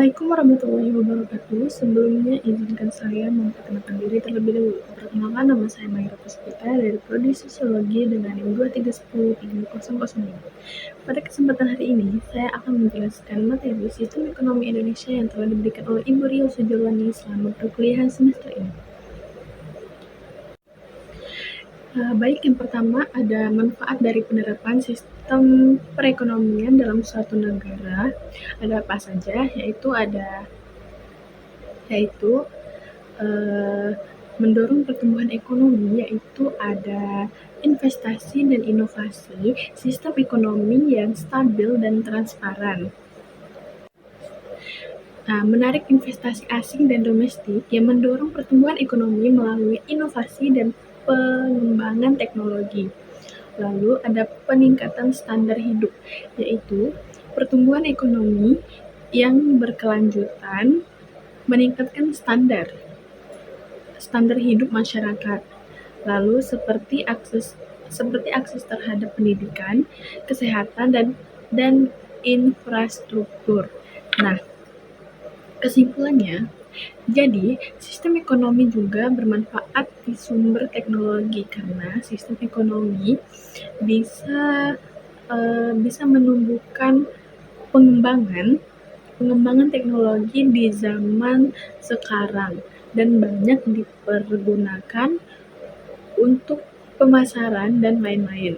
Assalamualaikum warahmatullahi wabarakatuh. Sebelumnya izinkan saya memperkenalkan diri terlebih dahulu. Perkenalkan, nama saya Maira Puspita dari Prodi Sosiologi dengan NIM 2310305. Pada kesempatan hari ini, saya akan menjelaskan materi Sistem Ekonomi Indonesia yang telah diberikan oleh Ibu Rio Sujolani selama perkuliahan semester ini. Baik, yang pertama ada manfaat dari penerapan sistem perekonomian dalam suatu negara. Ada apa saja? Yaitu mendorong pertumbuhan ekonomi, yaitu ada investasi dan inovasi, sistem ekonomi yang stabil dan transparan. Menarik investasi asing dan domestik yang mendorong pertumbuhan ekonomi melalui inovasi dan pengembangan teknologi. Lalu ada peningkatan standar hidup, yaitu pertumbuhan ekonomi yang berkelanjutan meningkatkan standar hidup masyarakat. Lalu seperti akses terhadap pendidikan, kesehatan dan infrastruktur. Nah, kesimpulannya, jadi sistem ekonomi juga bermanfaat di sumber teknologi karena sistem ekonomi bisa menumbuhkan pengembangan teknologi di zaman sekarang dan banyak dipergunakan untuk pemasaran dan lain-lain.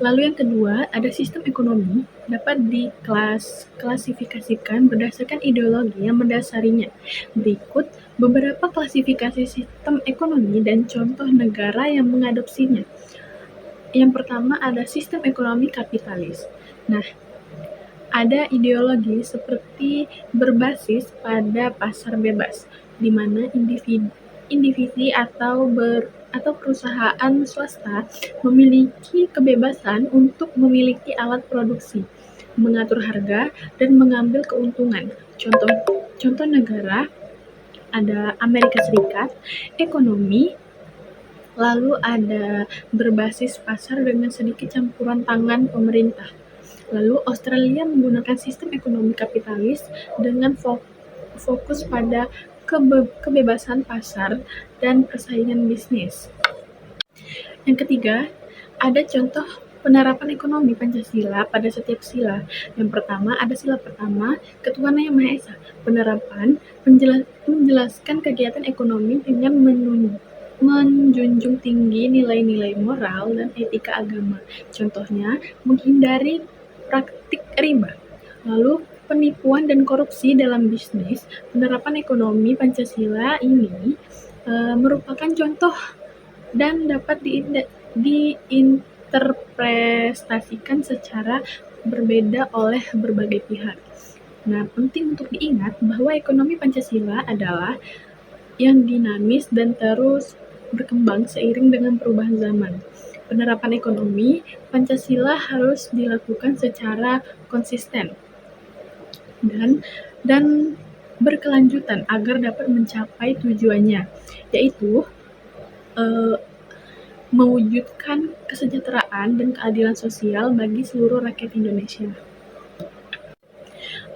Lalu yang kedua, ada sistem ekonomi dapat diklasifikasikan berdasarkan ideologi yang mendasarinya. Berikut beberapa klasifikasi sistem ekonomi dan contoh negara yang mengadopsinya. Yang pertama ada sistem ekonomi kapitalis. Nah, ada ideologi seperti berbasis pada pasar bebas, di mana individu atau perusahaan swasta memiliki kebebasan untuk memiliki alat produksi, mengatur harga, dan mengambil keuntungan. Contoh negara ada Amerika Serikat, ekonomi, lalu ada berbasis pasar dengan sedikit campuran tangan pemerintah. Lalu Australia menggunakan sistem ekonomi kapitalis dengan fokus pada kebebasan pasar dan persaingan bisnis. Yang ketiga, ada contoh penerapan ekonomi Pancasila pada setiap sila. Yang pertama, ada sila pertama, Ketuhanan Yang Maha Esa. Penerapan menjelaskan kegiatan ekonomi dengan menjunjung tinggi nilai-nilai moral dan etika agama. Contohnya, menghindari praktik riba. Lalu, penipuan dan korupsi dalam bisnis. Penerapan ekonomi Pancasila ini merupakan contoh dan dapat diinterpretasikan secara berbeda oleh berbagai pihak. Nah, penting untuk diingat bahwa ekonomi Pancasila adalah yang dinamis dan terus berkembang seiring dengan perubahan zaman. Penerapan ekonomi Pancasila harus dilakukan secara konsisten dan berkelanjutan agar dapat mencapai tujuannya, yaitu mewujudkan kesejahteraan dan keadilan sosial bagi seluruh rakyat Indonesia.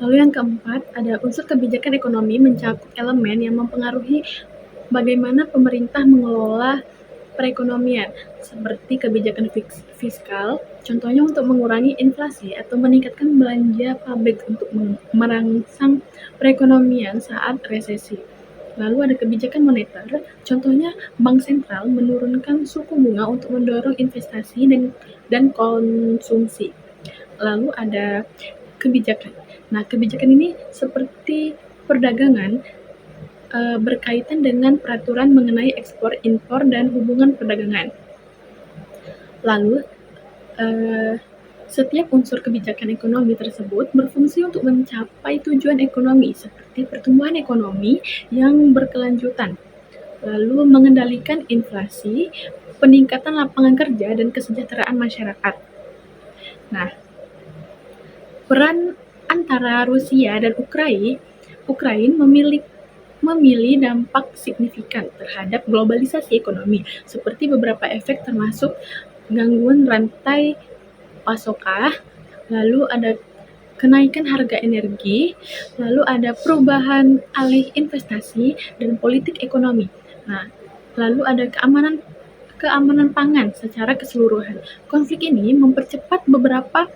Lalu yang keempat, ada unsur kebijakan ekonomi mencakup elemen yang mempengaruhi bagaimana pemerintah mengelola perekonomian, seperti kebijakan fiskal, contohnya untuk mengurangi inflasi atau meningkatkan belanja publik untuk merangsang perekonomian saat resesi. Lalu ada kebijakan moneter, contohnya bank sentral menurunkan suku bunga untuk mendorong investasi dan konsumsi. Lalu ada kebijakan. Nah, kebijakan ini seperti perdagangan berkaitan dengan peraturan mengenai ekspor, impor, dan hubungan perdagangan. Lalu, setiap unsur kebijakan ekonomi tersebut berfungsi untuk mencapai tujuan ekonomi, seperti pertumbuhan ekonomi yang berkelanjutan, lalu mengendalikan inflasi, peningkatan lapangan kerja, dan kesejahteraan masyarakat. Nah, peran antara Rusia dan Ukraina memiliki dampak signifikan terhadap globalisasi ekonomi, seperti beberapa efek termasuk gangguan rantai pasokan, lalu ada kenaikan harga energi, lalu ada perubahan alih investasi dan politik ekonomi. Nah, lalu ada keamanan pangan secara keseluruhan. Konflik ini mempercepat beberapa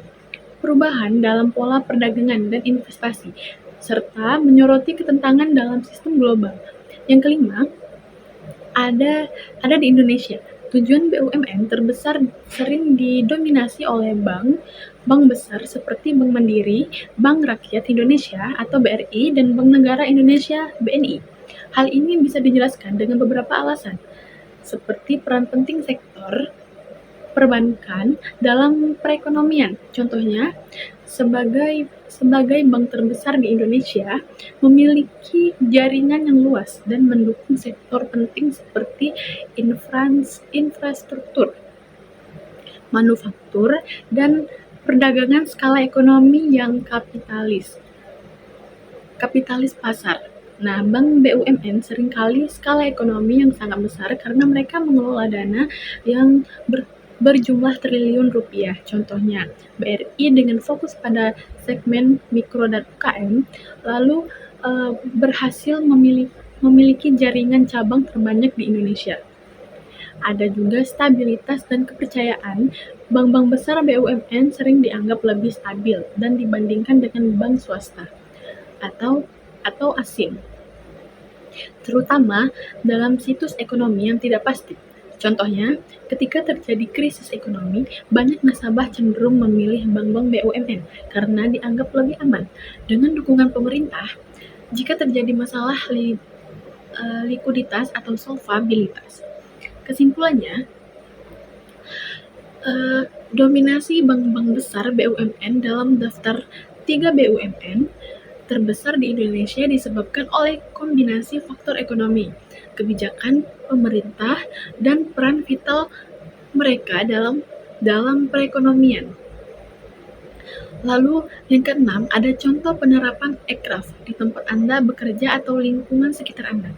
perubahan dalam pola perdagangan dan investasi, serta menyoroti ketentangan dalam sistem global. Yang kelima, ada di Indonesia. Tujuan BUMN terbesar sering didominasi oleh bank besar seperti Bank Mandiri, Bank Rakyat Indonesia atau BRI, dan Bank Negara Indonesia (BNI). Hal ini bisa dijelaskan dengan beberapa alasan, seperti peran penting sektor perbankan dalam perekonomian. Contohnya, sebagai bank terbesar di Indonesia, memiliki jaringan yang luas dan mendukung sektor penting seperti infrastruktur, manufaktur, dan perdagangan skala ekonomi yang kapitalis pasar. Nah, bank BUMN seringkali skala ekonomi yang sangat besar karena mereka mengelola dana yang berjumlah triliun rupiah. Contohnya, BRI dengan fokus pada segmen mikro dan UKM, lalu berhasil memiliki jaringan cabang terbanyak di Indonesia. Ada juga stabilitas dan kepercayaan. Bank-bank besar BUMN sering dianggap lebih stabil dan dibandingkan dengan bank swasta atau asing, terutama dalam situs ekonomi yang tidak pasti. Contohnya, ketika terjadi krisis ekonomi, banyak nasabah cenderung memilih bank-bank BUMN karena dianggap lebih aman. Dengan dukungan pemerintah, jika terjadi masalah likuiditas atau solvabilitas. Kesimpulannya, dominasi bank-bank besar BUMN dalam daftar 3 BUMN terbesar di Indonesia disebabkan oleh kombinasi faktor ekonomi, kebijakan pemerintah, dan peran vital mereka dalam perekonomian. Lalu yang keenam, ada contoh penerapan ekraf di tempat Anda bekerja atau lingkungan sekitar Anda.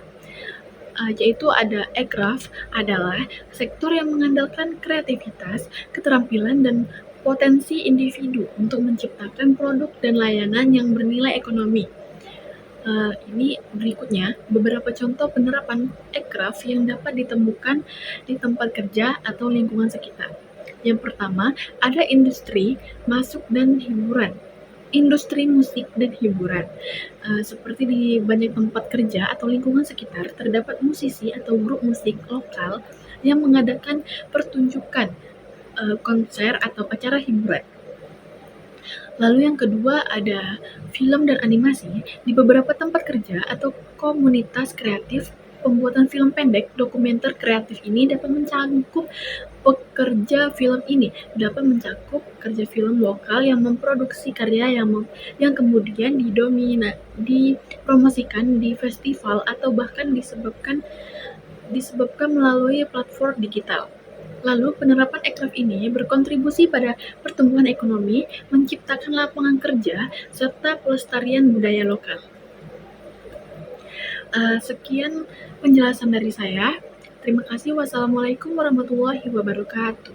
Yaitu ada ekraf adalah sektor yang mengandalkan kreativitas, keterampilan, dan potensi individu untuk menciptakan produk dan layanan yang bernilai ekonomi. Ini berikutnya beberapa contoh penerapan ekraf yang dapat ditemukan di tempat kerja atau lingkungan sekitar. Yang pertama, ada industri musik dan hiburan. Seperti di banyak tempat kerja atau lingkungan sekitar, terdapat musisi atau grup musik lokal yang mengadakan pertunjukan, konser atau acara hiburan. Lalu yang kedua ada film dan animasi. Di beberapa tempat kerja atau komunitas kreatif, pembuatan film pendek dokumenter kreatif ini dapat mencakup kerja film lokal yang memproduksi karya yang kemudian dipromosikan di festival atau bahkan disebabkan melalui platform digital. Lalu, penerapan ekraf ini berkontribusi pada pertumbuhan ekonomi, menciptakan lapangan kerja, serta pelestarian budaya lokal. Sekian penjelasan dari saya. Terima kasih. Wassalamualaikum warahmatullahi wabarakatuh.